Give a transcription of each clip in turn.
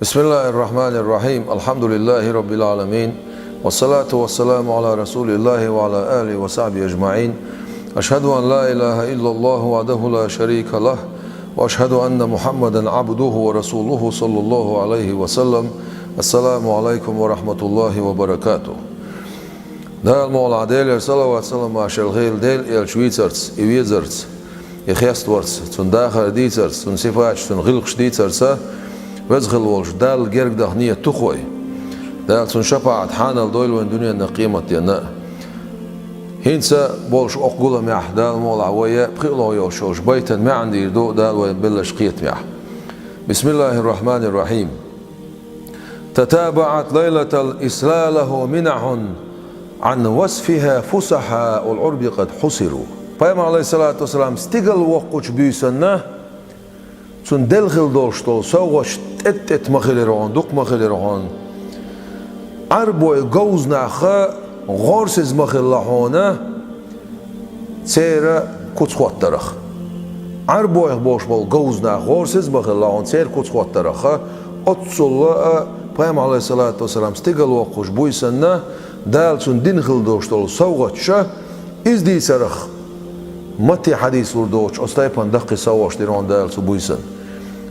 بسم الله الرحمن الرحيم. الحمد لله رب العالمين، والصلاة والسلام على رسول الله وعلى آله وصحبه أجمعين. أشهد أن لا إله إلا الله وحده لا شريك له، وأشهد أن محمدا عبده ورسوله صلى الله عليه وسلم. السلام عليكم ورحمة الله وبركاته. دال مولا ديل صلوات سلام عشر الخيل ديل الشويترز إيويزرز يخيستورز تون داخل ديترز تون سفاش تون غلقش ديترز وزغل والش دال جرق دهنية تخوي دال تون شفاعت حانل دويل وين دنيا نقيمة ينا هينسا بولش أقول معه دال مولا ويا بخيلو يوشوش بيتا ما عندي دو دال وين بلش قيت معه. بسم الله الرحمن الرحيم. تتابعت ليلة الإسلال له منح عن وصفها فسحا والعرب قد حصروا. Peygamber aleyhissalatu vesselam stigal وقوش بيسنه تون دلخل دولشتول سوغش تت مخيلرون دوق مخيلرون عربوي جوز ناخا غورسز مخيلهونه سير كوتسخوات درخ عربوي بوش بول جوز ناخ غورسز مخيلهون سير كوتسخوات درخ اتسول Peygamber aleyhissalatu vesselam stigal وقوش بيسنه دال تون دلخل دولشتول سوغش ازدي سرخ متى حديث وردوش أستيبان دقي سواش ديرون دال سبويسن.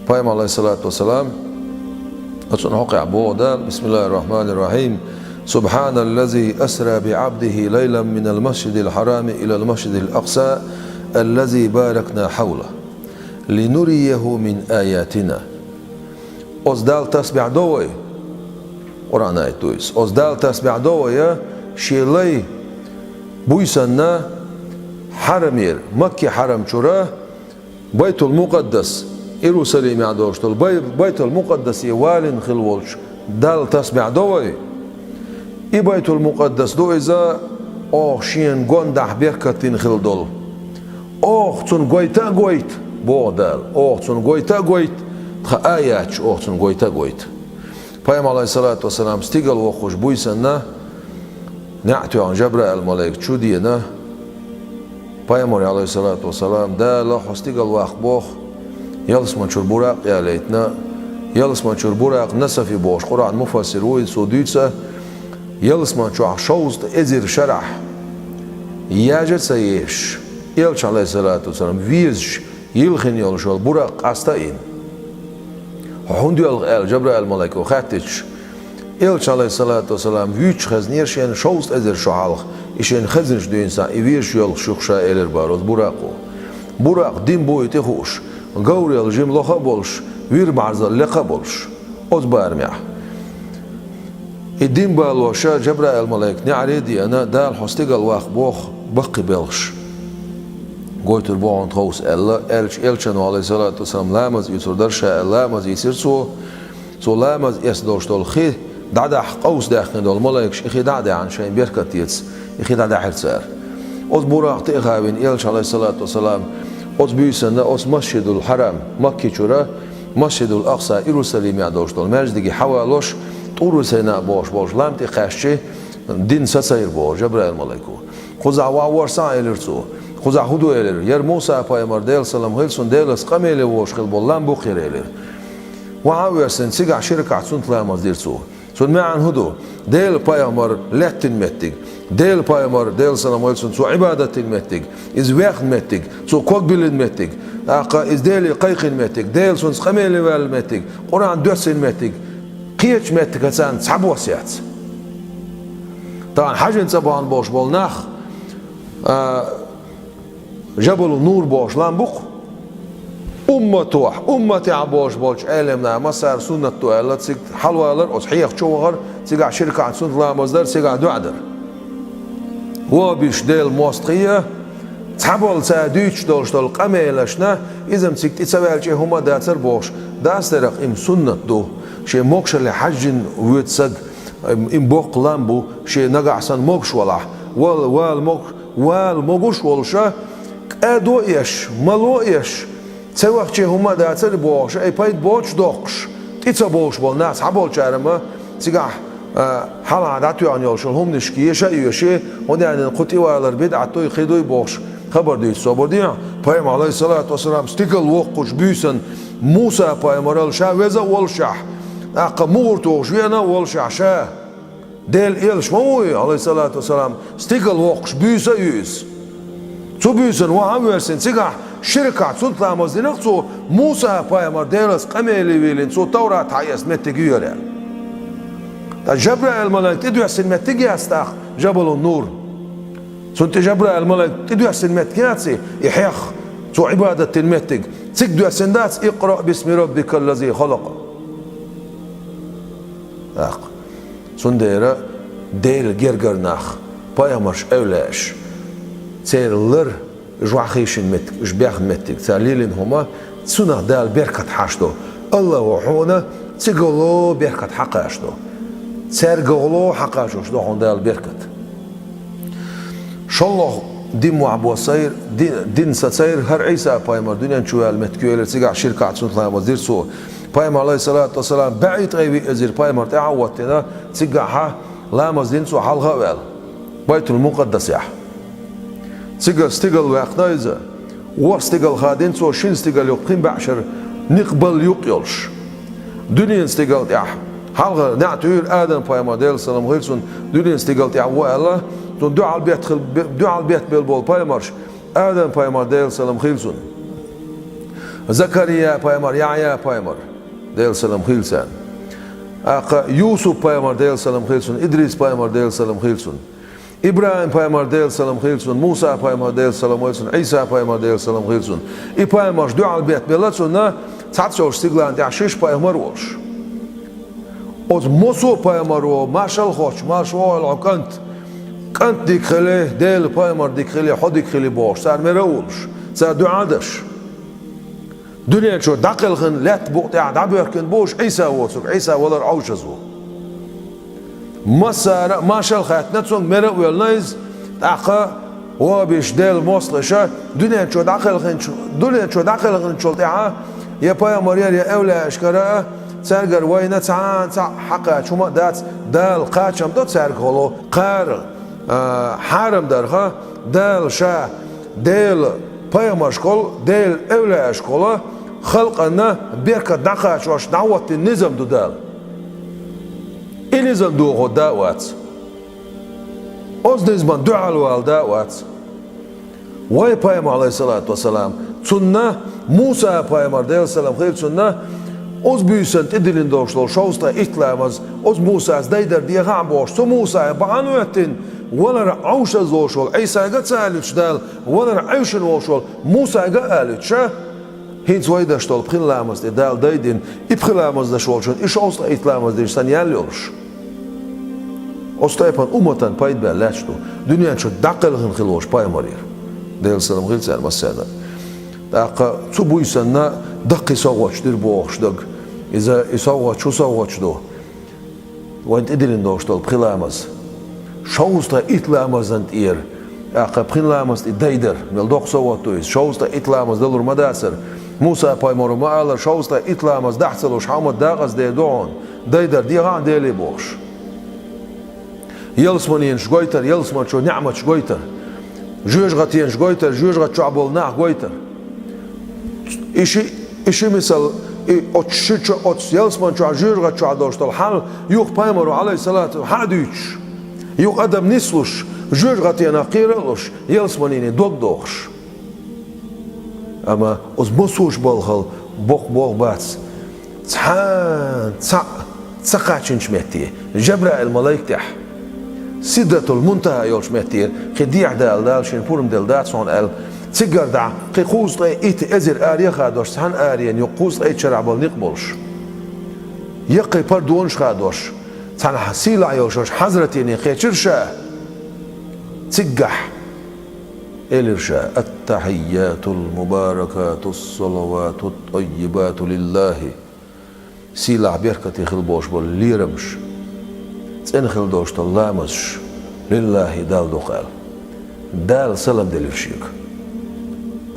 Peygamber aleyhissalatu vesselam أتون حقع بو دال. بسم الله الرحمن الرحيم. سبحان الذي أسرى بعبده ليلا من المسجد الحرام إلى المسجد الأقصى الذي باركنا حوله لنريه من آياتنا. أصدال تسبع دوي قرآن آية دويس أصدال تسبع دوي شيلي بويسن حرمير مكي حرم شورا بيت المقدس يروسليم يعدوشتل بيت المقدس يوالن خلولش دال تسبع دوي اي بيت المقدس دو إذا أوه شين قندح بيركتين خلدول أوه تون قويتا قويت بو دال أوه تون قويتا قويت تخ آياتش أوه تون قويتا قويت. Peygamber aleyhissalatu vesselam stigal وخوش بويسنا نعتو عن جبرائيل الملائك شو دينا Peygamber aleyhissalatu vesselam da la hostigal waqt box yalsman chur buraq ya leitna yalsman chur buraq nasafi bosh Qur'an mufassir و suditsa yalsman chu shoust ezir sharah yajet sayesh Elç aleyhissalatu vesselam viz yilkhin yol shol buraq astain hundul el Cebrail malaiku khatich Elç aleyhissalatu vesselam viz khaznir shen shoust ezir shuhalq İşin xazinç dünyasa iviş yol şuxşa eler baroz buraqo buraq din boyuti xoş gavriyal jim loxa bolş vir marza leqa bolş oz barmiya idin balosha Cebrail malaik ni'ridi ana dal hostigal waq box baqi belx goytur boğant xos ella elçan aleyhissalatu vesselam lamaz yusurdar sha lamaz yisir so lamaz yasdoshtol khi dada qaus dakhil dol malaik shi dada an shayn berkatiyets İxida da hirser. Oz buraqti iqabin Elç aleyhissalatu vesselam oz büyüsende oz Masjidul Haram Makki çura Masjidul Aqsa Yerusalim yadoştol merzdigi havaloş turu sena boş lamti qaşçı din sasayir boş Cebrail malaiku xuza wa warsa elirsu xuza hudu elir yer Musa Peygamber del salam hilsun delas qamele boş qil bollan bu qirelir wa awersen siga şirka suntla mazdirsu son ma'an hudu del Peygamber lettin mettig del Peygamber del salam olsun su ibadetin mettig iz vaqt mettig su qogbilin mettig aqa iz del qayqin mettig del sun qameli vel mettig Qur'an dörsin mettig qiyeç mettig hasan sabu wasiyat طبعا حاجه صباح boş bolnaq Jabal Nur boş lan buq ummati boş bolç elemna masar sunnat tualat sig halwalar ushiq çoğar siga şirka sun lamazlar siga duadır وبيش ديل موسطية تحبول ساديش دولشتول قميلشنا إذا مسكت تسوالش هما داتر بوش داسترق إم سنة دو شيء موكش اللي حجن ويتسق إم بوق لامبو شيء نقعسن موكش ولا موكش ولشا أدو إيش ملو إيش تسوالش هما داتر بوش أي بايد بوش دوكش تتسبوش بول ناس حبول شارما تسقح حالا عداتو يعني يولشون هم نشكيه شيء شيء هون يعني قطي وعلى بدعتو يخدوي بوش خبر ديت صبر ديا Peygamber aleyhissalatu vesselam stikal وقوش بيسن موسى Peygamber الشا وزا والشح مورتو جوينا والش عشاه ديل إلش موي عليه الصلاة والسلام ستيقل وقش بيسا يوس تو بيسن وهم ورسن سيقح شركة سلطة مزدنق تو موسى بايمر ديلس قميلي ويلين تو تورا تعيس متقيوري تا جبرائيل الملائك تدو يحسن متقي استاق جبل النور سنت جبرائيل الملائك تدو يحسن متقياتي يحيخ تو عبادة المتق تقدو يحسن دات اقرأ باسم ربك الذي خلق سنديرة ديل جرجرناخ بايمرش أولاش تيرلر جواخيشن متك جبيخ متك تاليلين هما تسونا دال بركة حاشدو الله وحونا تيقولو بركة حقاشدو تيرقولو حقاشدو هون دال بركة شالله دين معبو سير دين سير هر عيسى بايمر دنيا نشوال متكويلر تيقع شركة سنتلا وزير سو بايمر عليه الصلاة والسلام بعيد غيبي ازير بايمر تعوتنا تيقعها لا مزدين سو حال غوال بيت المقدس يح تيقل ستيقل واقنايزة وستيقل خادين سو شين ستيقل يقيم بعشر نقبل يقيلش دنيا ستيقل يح حال نعتوير آدم بايمر ديل السلام غيرسون دنيا ستيقل يح والا تون دعا البيت بالبول بايمرش آدم بايمر ديل السلام غيرسون زكريا بايمر يعيا بايمر ديل السلام غيرسان يوسف بايمر ديل السلام غيرسون إدريس بايمر ديل السلام غيرسون إبراهيم بايمر ديل السلام غيرسون موسى بايمر ديل السلام غيرسون عيسى بايمر ديل السلام غيرسون إي بايمرش دعا البيت بلاتسون تعطشوش سيغلان تعشيش بايمر وش أوز موسو بايمر وماشال خوش ماشو العقنت كنت ديك خليه ديل بايمر ديك خليه حديك خليه بوش صار مروش صار دعادش دنيا شو دقل خن لا تبوق قاعد عبيركن بوش عيسى وصوك عيسى ولا عوشزو مسا ما شال خات نتسون مرق ويلنايز دقة وبيش ديل موصلشة دنيا شو دقل خن دنيا شو دقل خن شو تعا يا بايا مريال يا أولى أشكرا سرقر وين تعان حقا شو ما دات دال قاتشم دوت سرقولو قار حرم درها دال شا ديل بايا مشكول ديل أولى أشكولا خلقنا بيركة دقة شوش دعوة النظام دو دال النظام دو غو دعوات أوز نظام دعا الوال دعوات واي بايم عليه الصلاة والسلام سنة موسى بايمر ديل السلام خير سنة أوز بيسن تدلين دوشلو شوستا إتلامز أوز موسى از دايدر دي غامبوش سو موسى بعنوتين ولا رعوش زوشول عيسى قد سالتش دال ولا رعوشن وشول موسى قالتش هينز وايدا شتول بخين لامز دال دايدين إبخين لامز دشولشون إيش أوستا إتلامز ديش سنيال يورش أوستا يبان أمتان بايد بألاتشتو دنيا شو دقل خن خلوش باي مرير ديل السلام غير سال مسانا دقا تبوي سنة دقي صوتش دير بوخش دق إذا يصوت شو صوتش دو وانت إدلين دوشتول بخين لامز شوستا إتلامز انت إير أقا بخين لامز إدايدر ملدوق صوتويس شوستا إتلامز دلور مداسر موسى بايمورو مالا شوستا إتلامز دحسلوش حامد داغز دي دون دايدر دي غان ديلي بوش يلسمانين شغويتر يلسمان شو نعمة شغويتر جوج غتين شغويتر جوج غت شعبول ناح غويتر إشي مثل أتشيتش أتس يلسمان شو جوج غت شعدوش الحال يوخ بايمورو عليه الصلاة حاديتش يوخ أدم نسلوش جوج غتين أقيرلوش يلسمانين دوغش أما أز مسوش بالخل بوق باتس تحان تسقاتشن شمتي جبرائيل الملايك تح سدة المنتهى يولش متير خديع دال شين بورم دال صون ال تسجر دع قيقوز إيت أزر آريا خادوش سان آريا يقوز إيت شرع بالنقبلش يقي بردونش خادوش سان حسيلا يولش حضرتيني قيتشرشا تسجح الإرشاء التحيات المباركات الصلوات الطيبات لله سيلا بيركتي خلبوش بالليرمش تنخل دوش تلامش لله دال دقال دال سلام دلفشيك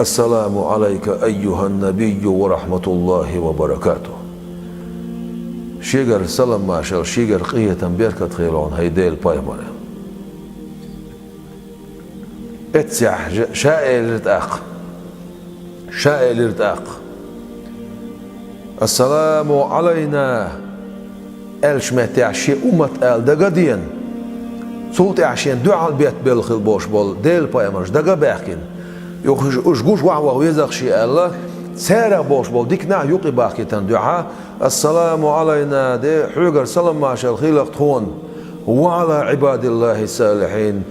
السلام عليك أيها النبي ورحمة الله وبركاته شيغر سلام ماشال شيغر قية بيركت خيلون هيديل بايمانه اتسع شائل رتاق السلام علينا elçmet yaşi ummat elde gadiyen sult yaşiyen dual biyet belkhil boş bol del payamaj daga bakin yok ushgush wa wezak shi Allah سارع boş bol dikna yuqi bakitan dua assalamu alayna de hugar salam mashal khilaq thon wa ala ibadillahi salihin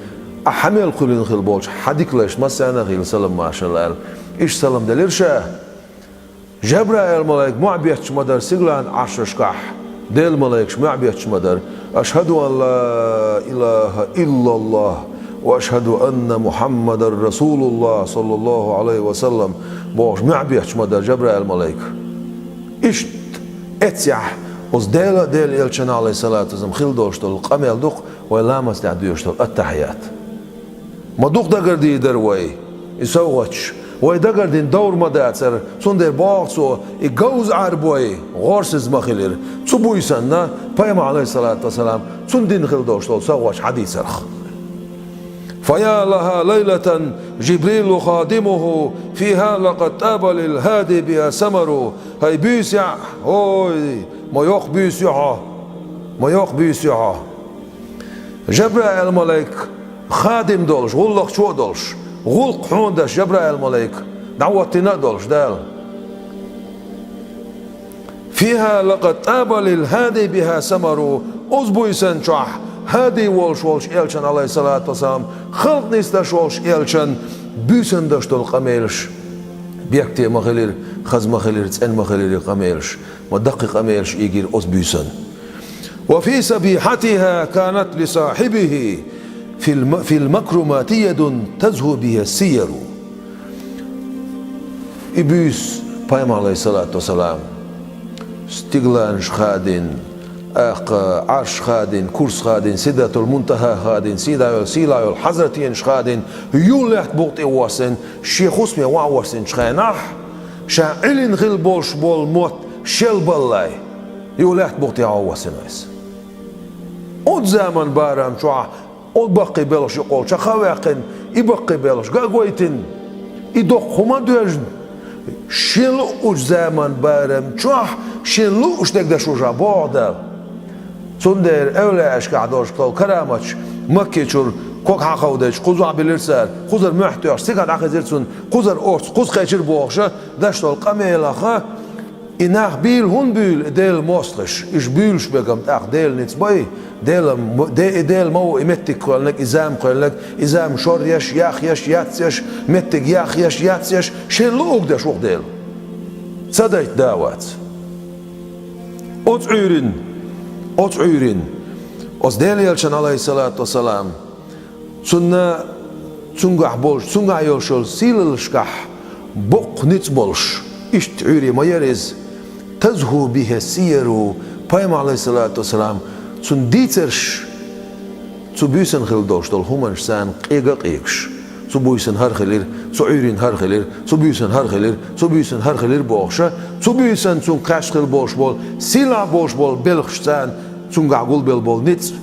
ahmil qulin khil boş hadiklash masana khil salam mashal ish salam delirşa Cebrail malaik mu'biyat madar siglan ashashkah del malaik mu'biyat madar ashhadu an la ilaha illallah وأشهد أن محمد رسول الله صلى الله عليه وسلم باش معبيش مدر جبرائيل ملاك إشت اتسح وز ديل يلشن عليه الصلاة والسلام خيل دوشتل قميل دوق ويلامس تعديوشتل التحيات ما دوق دقر دي دروي يسوغش وي دقر دين دور مداتر سون دير باقصو يقوز عربوي غورسز مخيلر تسبوي سنة بيما عليه الصلاة والسلام سون دين خيل دوشتل سوغش حديث رخ فيا لها ليلة جبريل خادمه فيها لقد تاب للهادي بها سمر هاي بيسع هوي ما يوق بيسع ما يوق بيسع جبرائيل الملك خادم دولش غلق شو دولش غلق حوندش جبرائيل الملك دعوتنا دولش دال فيها لقد تاب للهادي بها سمر أزبويسن شح هادي والش إلشان عليه الصلاة والسلام خلق نيستش والش إلشان بيسن دشتول قميلش بيكتي مخلير خز مخلير تسن مخلير قميلش ودقي قميلش يجير أز بيسن وفي سبيحتها كانت لصاحبه في المكرمات يد تزهو بها السير إبيس بايم عليه الصلاة والسلام استغلانش خادن عرش خادن كرس خادن سدة المنتهى خادن سيلا الحضرتين خادن يولت بوقت واسن شيخ اسمه واسن شخناح شاعلن غل بولش بول موت شل بالله يولت بوقت واسن اس od zaman baram شو od بقي بلش يقول شخواقن يبقي بلش قاقويتن يدق هما دوجن شل od zaman baram شو شلو اشتك ده شو جابوده سندر أولى أشكادوش كل كرامش مكة شر كوك حقودش قزع بالرسال قزر محتاج سكان عخزرسون قزر أورس قز خير بوخشة دشتول قميل خا إنها بيل هون بيل ديل مصلش إيش بيلش بقم تأخ ديل نتباي ديل مو إمتك قالك إزام قالك إزام شر يش ياخ يش ياتيش متك ياخ يش ياتيش شلو أقدش وق ديل صدقت دعوات أتعيرين أصدقائي يلشان عليه الصلاة والسلام سنة تنجح بولش تنجح يلشل سيلشكح بق نتبولش اشتعيري ما يرز تزهو بها السير بايم عليه الصلاة والسلام سن ديترش تبيسن خل دوشتل همانش سان قيقق إيكش تبيسن هر خلير تعيرين هر خلير تبيسن هر خلير تبيسن هر خلير بوخشة تبيسن تون قاش خل بوش بول سيلا بوش بول بلخشتان تون قاقول بل بول نتس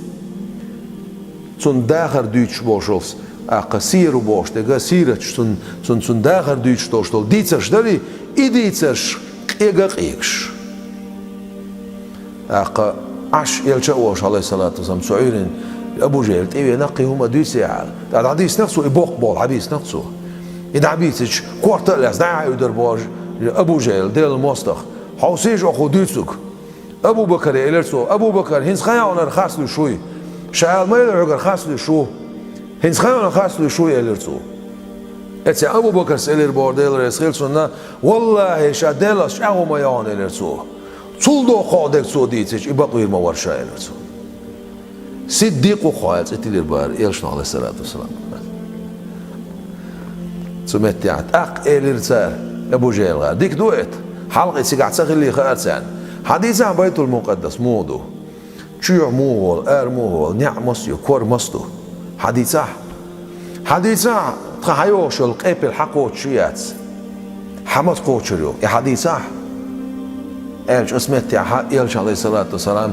تون داخر دوش بوشوس أقصير بوش تجا سيرتش تون داخر دوش دوشتل ديترش داري إديترش قيقق إيكش أق عش يلشأوش عليه الصلاة والسلام تعيرين أبو جهل تيجي نقي هما دي ساعة هذا حديث نفسه يبوق بول حديث نفسه إذا عبيتش كوارت لاس داع يدر باج أبو جهل ديل المستخ حوسيج أخو ديتسك أبو بكر يلرسو أبو بكر هنس خيانا خاص له شوي شعال ما يلعقر خاص له شو هنس خيانا خاص له شوي يلرسو أتى أبو بكر سيلر بور ديل رسخيل سنة والله شاديلا شعو ما يان يلرسو صلدو خادك سو ديتش يبقى ما ورشا يلرسو صديق وخوال ستيلر بار يلشنا عليه الصلاة والسلام سمعت أق إلرسال أبو جهل غير ديك دويت حلقة سقعت سخلي خارسان حديث عن بيت المقدس مودو شيع موغل موغل نعمس يكور مستو حديثة تخيوش القيب الحق شيات حمد قوتشريو حديثة إلش اسمت يلش عليه الصلاة والسلام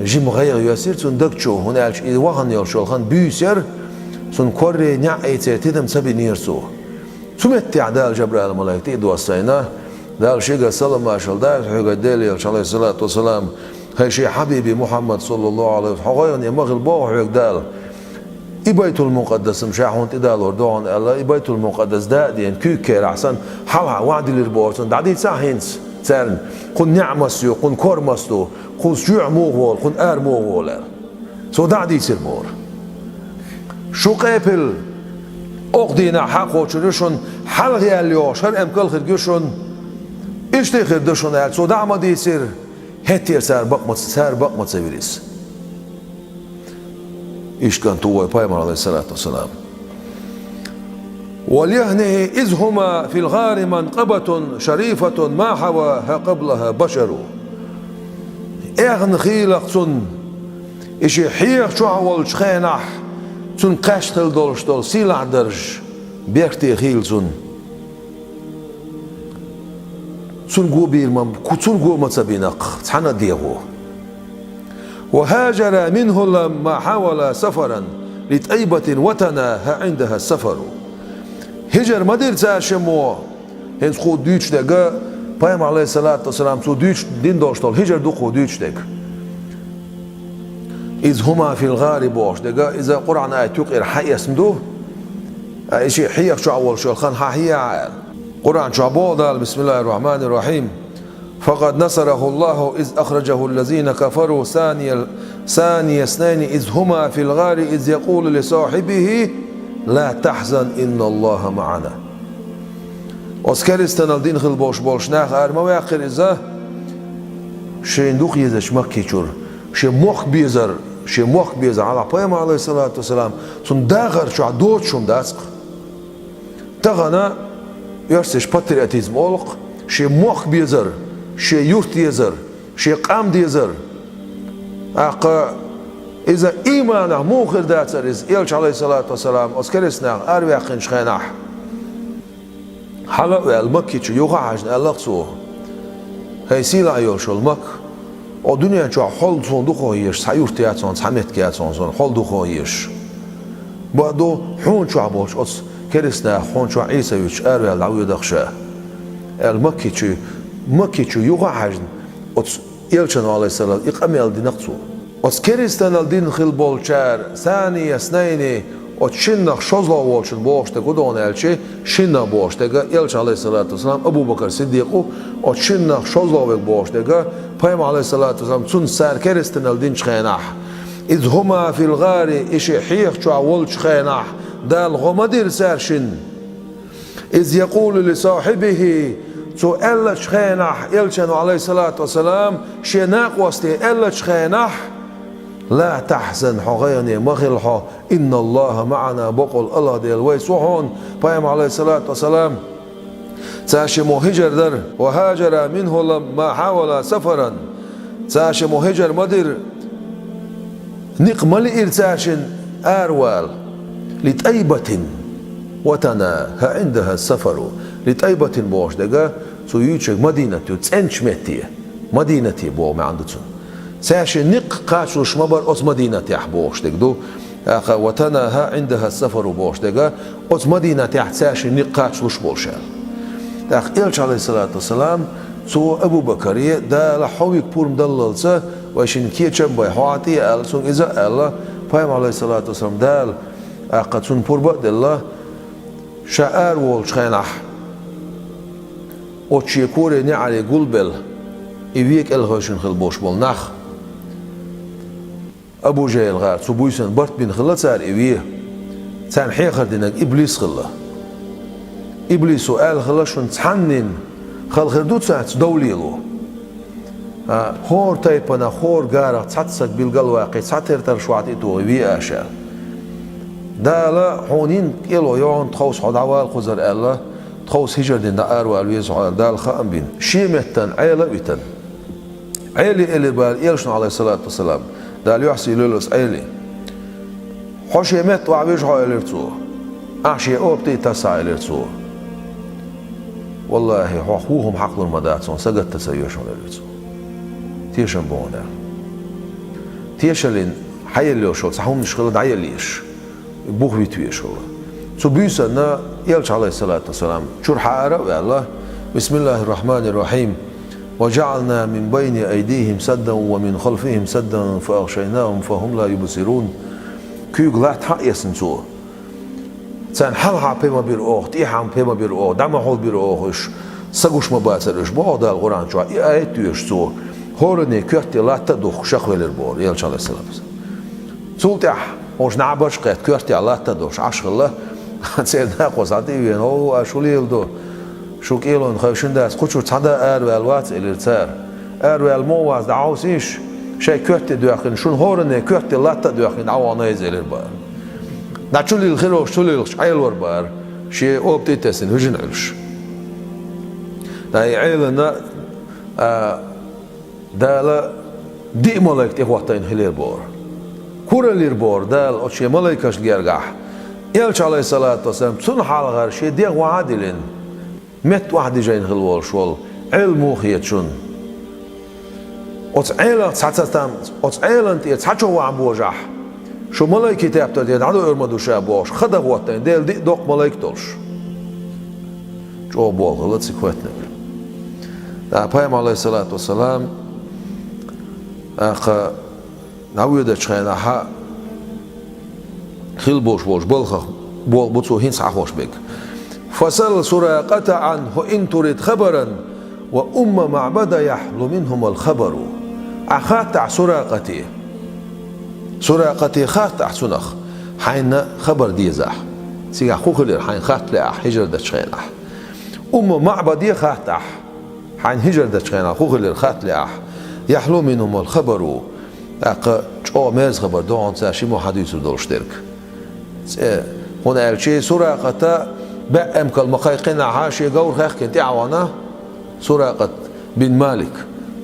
جيم غير يسير تندكشو هنا إلش إذا وهن يلشو خان بيسير سن كوري نعيتي تدم سبي نيرسو سمت عدال جبرائيل الملائكة دو السينا دال شيغا سلام ماشال دال حيغا ديلي عليه الصلاة والسلام هاي شي حبيبي محمد صلى الله عليه وسلم حغيرني مغل بوحيك دال إبيت المقدس مشاحون تدال وردون الله إبيت المقدس دادين كيكير أحسن حلها وعد الربورتون دادي ساهينس تسالن قن نعمسيو قن كورمستو قن سجوع موغول قن آر موغول سو دادي سير مور شو قيبل أقدينا حقو شرشون حلغي اليو شر أمكال خرجوشون إشتي خردشون سو دعما دي سير هتير سار بقمت سيريس إيش كان توي بايمر عليه الصلاة والسلام وليهنه إذ هما في الغار منقبة شريفة ما حواها قبلها بشر إغن خيلق سن إشي حيق شعول شخينح سن قشتل دولشتل سيلع درج بيكتي خيل سن قو بيرمم سن قو متسبينق تحنا ديغو وهاجر منه لما حاول سفرا لطيبة وتناها عندها السفر هجر مدير تاشمو هنس خو دوش دقا بايم عليه الصلاة والسلام سو دوش دين دوشتل هجر دوخو دوش دق إذ هما في الغار بوش دقا إذا قرآن آية تقر حي اسمدو إشي حيق شو أول شو الخان حي عال قرآن شو عبودال بسم الله الرحمن الرحيم فقد نصره الله إذ أخرجه الذين كفروا ثاني اثنين إذ هما في الغار إذ يقول لصاحبه لا تحزن إن الله معنا أسكرستان الدين خل بوش ناخ أرما ويأخر إذا شيندوخ يزش مكيشور شي مخ بيزر على بيما عليه الصلاة والسلام سن داغر شو عدوت شو مداسق تغنى يرسش باترياتيزم أولق شي مخ بيزر شي يورت يزر شي قام ديزر أقا إذا إيمانه موخر داتر إز إلش عليه الصلاة والسلام أسكرسنا أرويقين شخينح حلق المكي شو يوغا عجن ألقصو هاي سيلا يوشو المك o dünya çok hol sondu koyuyor, sayur tiyatron, samet tiyatron son hol du koyuyor. Bu do hon çok boş, os keresne hon çok İsa üç ervel davu dakşa. El Makki çu yuğa hajn, os Elçin aleyhisselam iqamel dinaqsu. Os keresne al din xil bolçar, sani yasnayni o çinnak şozla olçun boşta godon elçi, şinna boşta Elçi aleyhissalatu vesselam Ebu Bakır Siddiqu o çinnak şozla ve boşta Peygamber aleyhissalatu vesselam sun sar keresne al din çxenah. İz huma fil gari işi hiyq çu awol çxenah dal gomadir sarşin. İz yaqulu li sahibihi so ella çxenah Elçin aleyhissalatu vesselam şenaq wasti ella çxenah لا تحزن حغيني مغلحة إن الله معنا بقول الله ديال ويسوحون بايم عليه الصلاة والسلام تاشمو هجر در وهاجر منه لما حاول سفرا تاشمو هجر مدر نقمل إرتاشن أروال لطيبة وتناها عندها السفر لطيبة بوش دقا سويوشك مدينة تسنشمتي مدينة بو ما عندتون ساشي نق قاشلش مبر أس مدينة يحبوش دقدو وتناها عندها السفر بوش دقا أس مدينة يحت ساشي نق قاشلش بوشال داخ إلش عليه الصلاة والسلام سو أبو بكري دا لحويك بور مدللسة ويشين كيتشم باي حواتي ألسون إذا الله بايم عليه الصلاة والسلام دال قد سون بور بقد الله شعار والش خينح وتشيكوري نعلي قلبل إبيك الغشن خل بوش بول نخ أبو جهل غار سبويسن برت بين خلا صار إبيه تان حيخر دينك إبليس خلا إبليس سؤال خلا شون تحنن خل خردوت ساعة دوليلو خور تايبنا خور غارة تحتسك بالقلواقي تحتر ترشوات إتو إبيه أشال دالا حونين إلو يون تخوص حدعوال خزر الله تخوص هجر دين دار والويز دال خام بين شيمتن عيلة بيتن عيلي اللي بال إلشن عليه الصلاة والسلام دال يحسي لولس عيلي حوشي مت وعبيش حايلرتو أحشي أوبتي تسعى لرتو والله حقوهم حق المداتون سقط تسيوش لرتو تيشن بونا تيشلين حيلي وشو صحون نشغل دعيليش بوخ بيتويش هو سو بيسنا يلش عليه الصلاة والسلام شور حارة والله بسم الله الرحمن الرحيم وجعلنا من بين أيديهم سدا ومن خلفهم سدا فأغشيناهم فهم لا يبصرون كيوغ لا تحيسن سو سان حلها بما بيرؤه تيحام بما بيرؤه دم حول بيرؤهش سقوش مباسرش بعد القرآن شو آيات يش سو هورني كيرتي لا تدخ شخويل البور يلش عليه السلام سولتح وش نعبش قيت كيرتي لا تدخ عشق الله سيدنا قصاتي وين هو شو ليلدو شو كيلون خشون داس خشوا تصدق والوات الارتار والمواز دعوسيش شيء كيرتي داخل شون هورني كيرتي لا تدخل عوانا يزيل البار ناتشول الخير شو ليلش عيل وربار شيء أوبتي تسن هجن علش داي عيلنا دالا دي ملايكة وقتين هلير بور كورلير بور دال أشي ملايكش جرجح يلش عليه الصلاة والسلام سن حال غير شيء دي وعادلين مت واحد جاين خلوال شول علمو خيتشون أتعيلا تسعتام أتعيلا أنت تسعتشوا وعبوجح شو ملايكة تابتر دي عدو إرمدو شابوش خدا وقتين ديل دي دوق ملايكتولش جو بول غلط سكوتنا پیام علیه الصلاة والسلام اخ نویده چخینا ها خیل بوش بلخ بول بتو هين صحوش بك فسل سراقة عنه إن تريد خبرا معبد يحلو منهم الخبر أخاتع سراقتي خاتع سنخ حين خبر ديزح سيغا خوخلير حين خاتع حجر دچخينا معبد يخاتع حين هجر دچخينا خوخلير خاتع يحلو منهم الخبر جو ميز خبر دون ساشي محادث دولشترك هنا الشيء سراقة بأم كالمقايقنا عاشي قور خيخ كنت عوانا سراقة بن مالك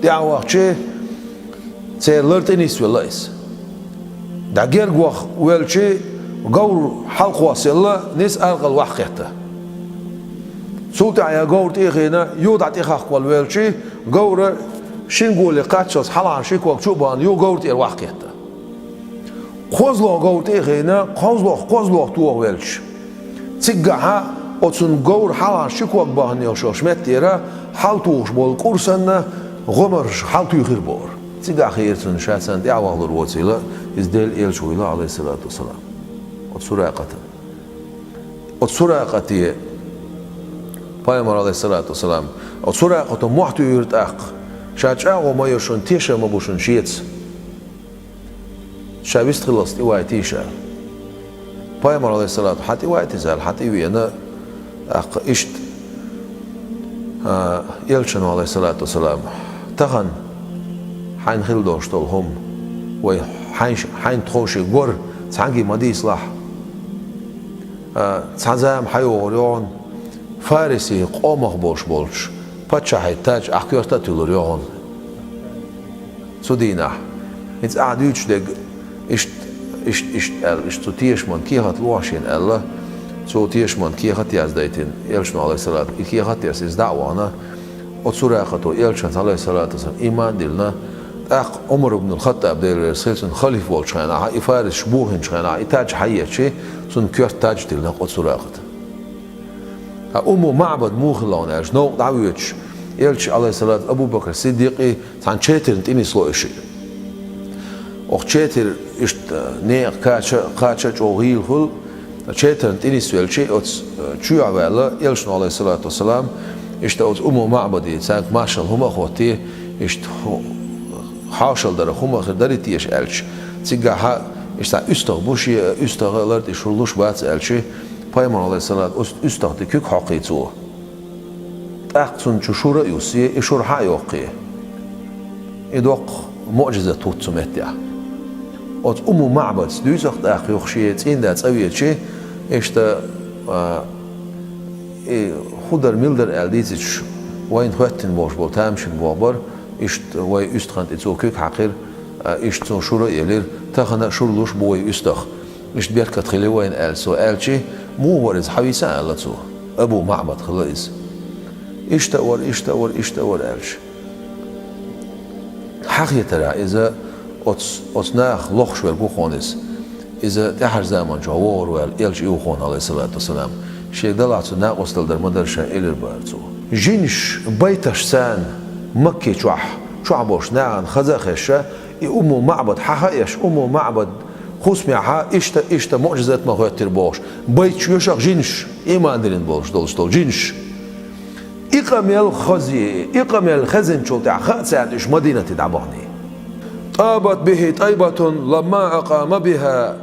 دعوة شيء سيرلرتني سويلايس دا غير غوخ ويلشي قور حلق واسيلا نس ألقى الوحقيته سلطة يا قور تيخينا يودع تيخاق والويلشي قور شنقول قاتشوس حلان شيكوك شوبان يو قور تير وحقيته خوزلو قور تيخينا خوزلو توه ويلش تيقعها أتسن قور حلان شيكوك باهن يوشوش متيرا حالتوش بول قرسنا غمرش حالتو يخير بور تيقع خيرتن شاتسان دعوة الروتيلا إزدال إلشويلا عليه الصلاة والسلام أتسراقة بايمر عليه الصلاة والسلام أتسراقة محتو يرتاق شاتشاغو ما يشون تيشا ما بوشون شيتس شابيست خلصت إيواي تيشا بايمر عليه الصلاة حتى إيواي تزال حتى إيوانا إشت يلشن عليه الصلاة والسلام تغن حين خلدوش طولهم وحين تخوشي قر تعنقي مدي إصلاح تعنزام حيوريون فارسي قومخ بوش بولش باتشا حيتاج أحكيورتا تلوريون سودينا إنت قاعد يجدق إشت تيش من كيهات لواشين ألا سو تيش من كيهات يازدايتين يلشن عليه الصلاة كيهات ياسيز دعوانا وتسراقتو يلشن عليه الصلاة والسلام إيمان دلنا أق عمر بن الخطاب دير سيلسن خليفة والشينا إفارس شبوهن شينا إتاج حية شيء سن كيرت تاج دلنا قد سراقت معبد موخلون إيش نوع دعويتش يلش عليه الصلاة أبو بكر الصديق عن شاتر إني سلو إشي أخ شاتر إشت نيق كاتش أوغيل هل شاتر إني سويل شيء أتس شو عبالة يلش عليه الصلاة والسلام إشت أتس معبدي سانك ماشل هم أخوتي إشت حاشل در خم خداری تیش الش تیگه ها اشتا استغبوشی استغلرد اشولوش باز الشی پیمان علیه السلام استغتی کیک حقیقتو تأخذن شورا یوسی اشور حیاقی ادق معجزه توت سمتیا ات معبد دویزخ تأخذ یخشیت این دست اویه چی اشتا خودر میلدر الدیزش وین خواتن باش بول تامشن بابر إشت وي أستخنت إتوكيك حقير إشت شورا يلير تخنا شورلوش بوي أستخ إشت بيركت خلي وين ألسو ألشي مو ورز حويسان ألتو أبو معبد خلاص إشت أور ألش حقيقة ترى إذا أتناخ لخش والبوخونس إذا تحر زمان جوار والإلش يوخون عليه الصلاة والسلام شيء دلعت ناقص تلدر مدرشة إلى البارتو جينش بيتش سان مكة شوح بوش نعن خزاخشة أمو معبد حهايش أمو معبد خصمها إشتا معجزات ما هو تربوش بيت شوشق جنش إما أندرين بولش دول جنش إقام الخزن شو تاع خاتسات إش مدينة دعباني طابت به طيبة لما أقام بها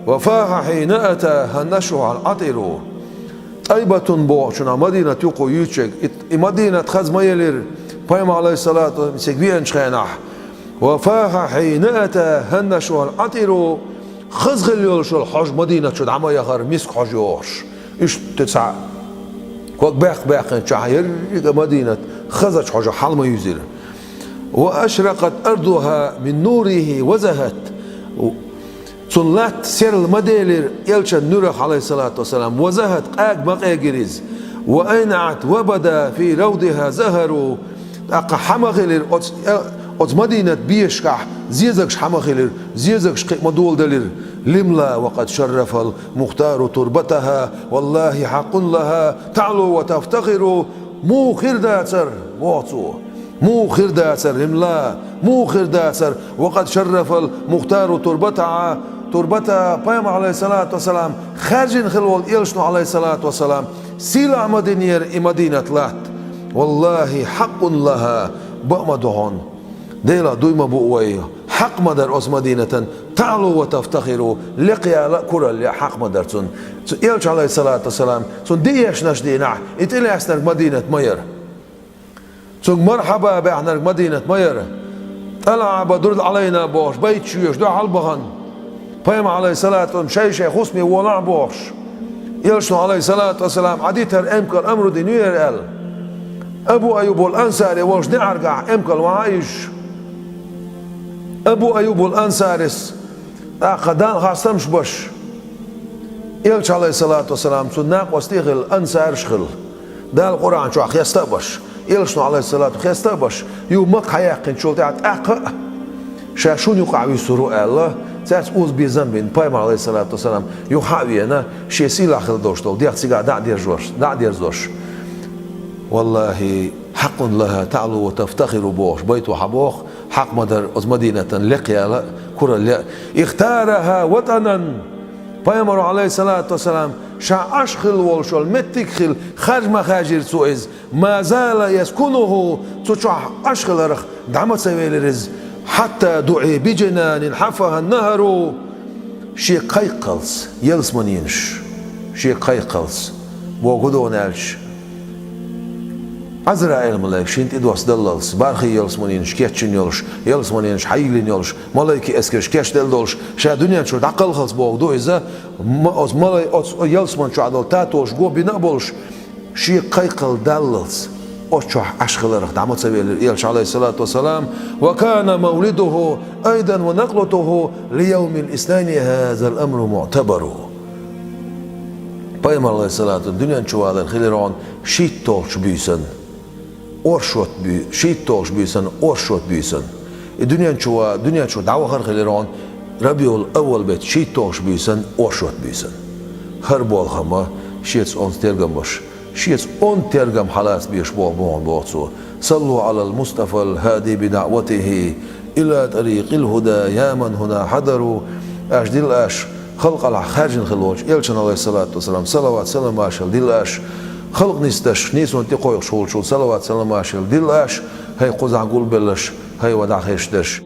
وفاها حين أتى هنشها العطر طيبة بوشنا مدينة يقو يوتشك مدينة خز ميلر بيم عليه الصلاة والسلام شخينح وفاها حين أتى هنشها العطر خزغل يولش الحج مدينة شد عما يغر مسك حج يوش إيش تسع كوك باق شعير مدينة خزج حج حلم يزير وأشرقت أرضها من نوره وزهت صلات سير المديلر يلشن نوره عليه الصلاة والسلام وزهت قاق مقاقرز وأينعت وبدا في روضها زهر أقا حمغلر أت مدينة بيشكح زيزكش حمغلر زيزكش مدول دلر لملا وقد شرف المختار تربتها والله حق لها تعلو وتفتخر مو خير داتر واتو مو خير داتر لملا مو خير داتر وقد شرف المختار تربتها بيام عليه الصلاة والسلام خارجين خلول إلشنو عليه الصلاة والسلام سيلا مدينير مدينة لات والله حق لها بأمدهن ديلا دويما بؤوية حق مدر أس مدينة تعلو وتفتخروا لقيا كرة حق مدرتون يلش عليه الصلاة والسلام سون ديش نشدينا إتلي أسنر مدينة مير سون مرحبا بأحنا مدينة مير طلع بدرد علينا بوش بيت شويش دع البغن بيم عليه الصلاة والسلام شيء خصمي ولا بوش يلش عليه الصلاة والسلام عديتها أمكر أمر دينير ال أبو أيوب الأنصاري وش نعرقع أمكر وعايش أبو أيوب الأنصاريس قدان خاصمش بش يلش عليه الصلاة والسلام سناق واستيغل الأنصار شغل ده القرآن شو أخي يستبش يلش عليه الصلاة والسلام يستبش يومك حياقين شو تعت أقا شاشون يقع يسرو الله تاس أوز بيزنبين بايم عليه الصلاة والسلام يحاوينا شيء سيلا خل دوشتو ديك سيجا دع دير زوش والله حق لها تعلو وتفتخر بوش بيت وحبوخ حق مدر از مدينة لقيا كرة اختارها وطنا بيامر عليه الصلاة والسلام شا أشخل والشول متكخل خارج مخاجر سوئز ما زال يسكنه تشع أشخل رخ دعمت سويل رز حتى دعي بجنان حفها النهر شي قيقلس يلس منينش شي قيقلس وقدون ألش عزرائيل ملاك شنت إدواس دلالس بارخي يلس منينش كيتشن يلس منينش حيلين يلش ملاكي اسكرش كيش دلدولش شا دنيا شو عقل خلص بوغدو إذا أز ملاي يلس من شو عدل تاتوش جو بنقبلش شي قيقل دلالس أشوح أشخل رخ دعمت سبيل يلش عليه الصلاة والسلام وكان مولده أيضا ونقلته ليوم الاثنين هذا الأمر معتبر بيام الله الصلاة الدنيا شو هذا الخيران شيت توش بيسن أرشوت بي شيت توش بيسن أرشوت بيسن الدنيا شو دعوة خير خيران ربيع الأول بيت شيت توش بيسن أرشوت بيسن هربوا الخما شيت أون ترجمش شيت أون ترجم حلاس بيش بوعصو صلوا على المصطفى الهادي بدعوته إلى طريق الهدى يا من هنا حضروا أجدل أش خلق على خارج خلوش يلشن عليه الصلاة والسلام صلوات سلام عشل دلاش خلق نستش نيس وانت قوي شول صلوات سلام عشل دلاش هاي قزع قول بلش هاي ودع خيشتش